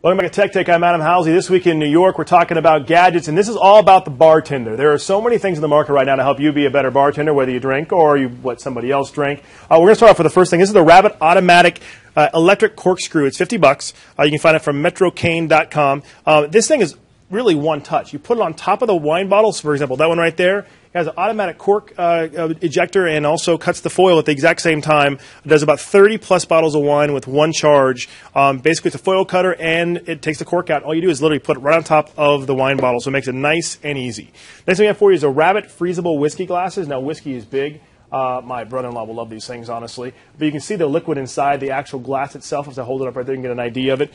Welcome back to Tech Take. I'm Adam Housley. This week in New York, we're talking about gadgets, and this is all about the bartender. There are so many things in the market right now to help you be a better bartender, whether you drink or you let somebody else drink. We're going to start off with the first thing. This is the Rabbit Automatic Electric Corkscrew. It's $50. You can find it from metrocane.com. This thing is really one touch. You put it on top of the wine bottle. So, for example, that one right there. It has an automatic cork ejector and also cuts the foil at the exact same time. It does about 30-plus bottles of wine with one charge. Basically, it's a foil cutter, and it takes the cork out. All you do is literally put it right on top of the wine bottle, so it makes it nice and easy. Next thing we have for you is a Rabbit freezable whiskey glasses. Now, whiskey is big. My brother-in-law will love these things, honestly. But you can see the liquid inside the actual glass itself. As I hold it up right there, you can get an idea of it.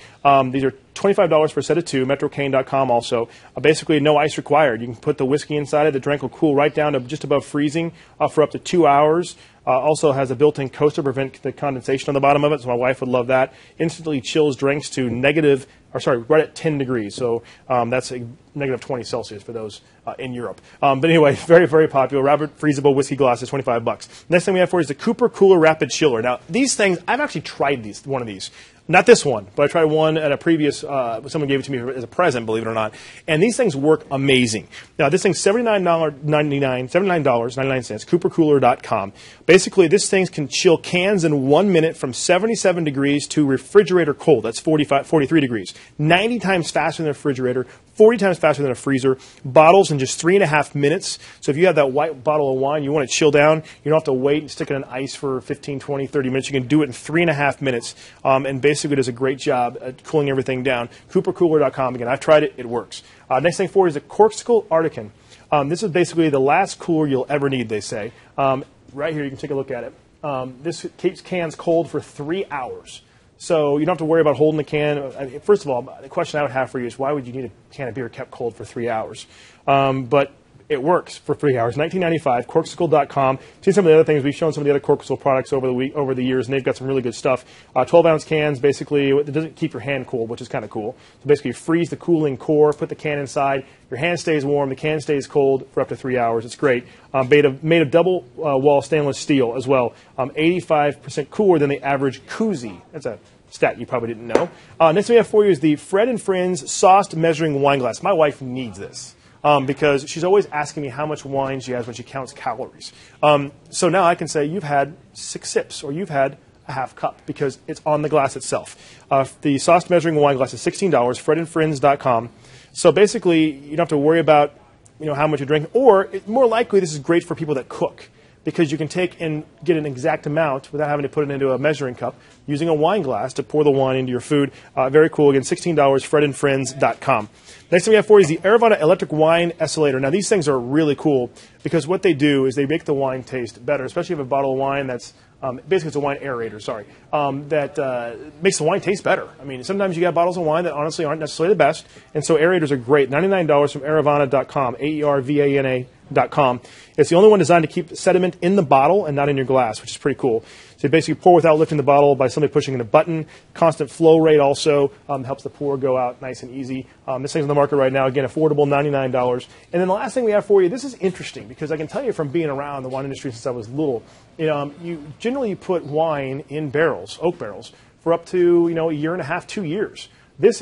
These are $25 for a set of two, metrocane.com also. Basically, no ice required. You can put the whiskey inside it. The drink will cool right down to just above freezing for up to 2 hours. Also has a built-in coaster to prevent the condensation on the bottom of it, so my wife would love that. Instantly chills drinks to right at 10 degrees. So that's a negative 20 Celsius for those in Europe. But anyway, very, very popular. Rabbit freezable whiskey glasses, $25. Next thing we have for you is the Cooper Cooler Rapid Chiller. Now, these things, I've actually tried one of these. Not this one, but I tried one at a previous, someone gave it to me as a present, believe it or not. And these things work amazing. Now, this thing's $79.99, coopercooler.com. Basically, this thing can chill cans in 1 minute from 77 degrees to refrigerator cold. That's 43 degrees. 90 times faster than a refrigerator, 40 times faster than a freezer. Bottles in just 3.5 minutes. So if you have that white bottle of wine, you want it chilled down, you don't have to wait and stick it in ice for 15, 20, 30 minutes. You can do it in 3.5 minutes. And basically does a great job at cooling everything down. Coopercooler.com. Again, I've tried it. It works. Next thing for you is the Corkscrew ARTICAN. This is basically the last cooler you'll ever need, they say. Right here, you can take a look at it. This keeps cans cold for 3 hours. So you don't have to worry about holding the can. First of all, the question I would have for you is why would you need a can of beer kept cold for 3 hours? But it works for 3 hours. $19.95, CORKSICLE.com. See some of the other things. We've shown some of the other Corkscrew products over the years, and they've got some really good stuff. 12-ounce cans, basically, it doesn't keep your hand cool, which is kind of cool. So basically, you freeze the cooling core, put the can inside, your hand stays warm, the can stays cold for up to 3 hours. It's great. Made of double wall stainless steel as well. 85% cooler than the average koozie. That's a stat you probably didn't know. Next thing we have for you is the Fred & Friends Sauced Measuring Wine Glass. My wife needs this. Because she's always asking me how much wine she has when she counts calories. So now I can say you've had 6 sips or you've had a half cup because it's on the glass itself. The sauced measuring wine glass is $16, fredandfriends.com. So basically, you don't have to worry about how much you drink. Or more likely, this is great for people that cook because you can take and get an exact amount without having to put it into a measuring cup using a wine glass to pour the wine into your food. Very cool. Again, $16, fredandfriends.com. Next thing we have for you is the AERVANA Electric Wine Aerator. Now, these things are really cool because what they do is they make the wine taste better, especially if you have a bottle of wine that's basically it's a wine aerator, sorry, that makes the wine taste better. I mean, sometimes you got bottles of wine that honestly aren't necessarily the best, and so aerators are great. $99 from AERVANA.com, AERVANA.com. It's the only one designed to keep sediment in the bottle and not in your glass, which is pretty cool. So you basically pour without lifting the bottle by simply pushing in a button. Constant flow rate also helps the pour go out nice and easy. This thing's on the market right now. Again, affordable, $99. And then the last thing we have for you, this is interesting because I can tell you from being around the wine industry since I was little, you generally put wine in barrels, oak barrels, for up to a year and a half, 2 years. This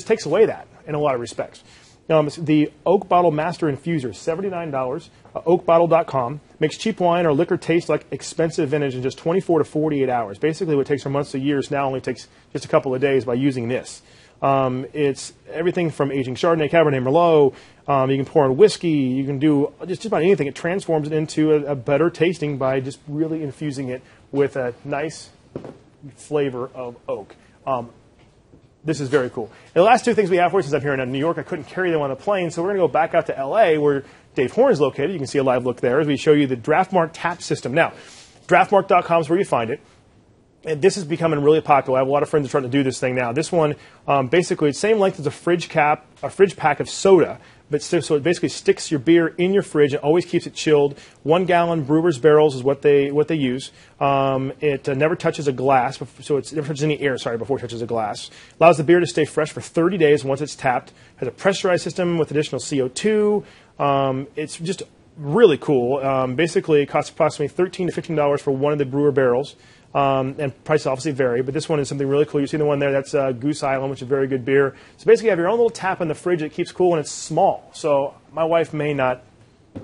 takes away that in a lot of respects. The Oak Bottle Master Infuser, $79, oakbottle.com. Makes cheap wine or liquor taste like expensive vintage in just 24 to 48 hours. Basically, what takes from months to years now only takes just a couple of days by using this. It's everything from aging Chardonnay, Cabernet Merlot. You can pour in whiskey. You can do just about anything. It transforms it into a better tasting by just really infusing it with a nice flavor of oak. This is very cool. And the last two things we have for you, since I'm here in New York, I couldn't carry them on the plane, so we're going to go back out to L.A. where Dave Horn is located. You can see a live look there as we show you the Draftmark tap system. Now, draftmark.com is where you find it. And this is becoming really popular. I have a lot of friends that are trying to do this thing now. This one, basically, it's the same length as a fridge pack of soda, but so it basically sticks your beer in your fridge and always keeps it chilled. 1 gallon brewer's barrels is what they use. It never touches a glass, so it never touches any air. Before it touches a glass. Allows the beer to stay fresh for 30 days once it's tapped. Has a pressurized system with additional CO2. It's just really cool. Basically, it costs approximately $13 to $15 for one of the brewer barrels. And prices obviously vary, but this one is something really cool. You see the one there, that's Goose Island, which is a very good beer. So basically you have your own little tap in the fridge that keeps cool, and it's small. So my wife may not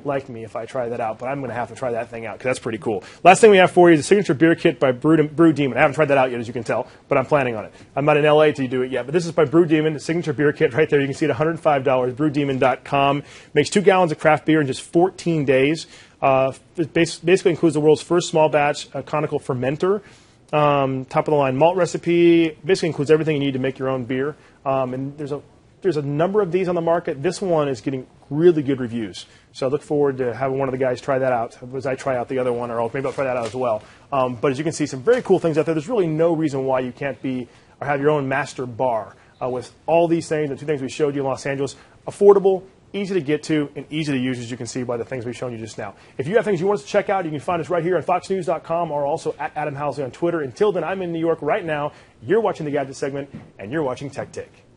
like me if I try that out, but I'm going to have to try that thing out because that's pretty cool. Last thing we have for you is a signature beer kit by Brew Demon. I haven't tried that out yet, as you can tell, but I'm planning on it. I'm not in LA to do it yet, but this is by Brew Demon, the signature beer kit right there. You can see it $105, brewdemon.com. Makes 2 gallons of craft beer in just 14 days. It basically includes the world's first small batch conical fermenter. Top of the line malt recipe. Basically includes everything you need to make your own beer. And there's a number of these on the market. This one is getting really good reviews. So I look forward to having one of the guys try that out as I try out the other one, or maybe I'll try that out as well. But as you can see, some very cool things out there. There's really no reason why you can't be or have your own master bar with all these things, the 2 things we showed you in Los Angeles. Affordable, easy to get to, and easy to use, as you can see by the things we've shown you just now. If you have things you want us to check out, you can find us right here on foxnews.com or also at Adam Housley on Twitter. Until then, I'm in New York right now. You're watching the Gadget segment, and you're watching Tech Take.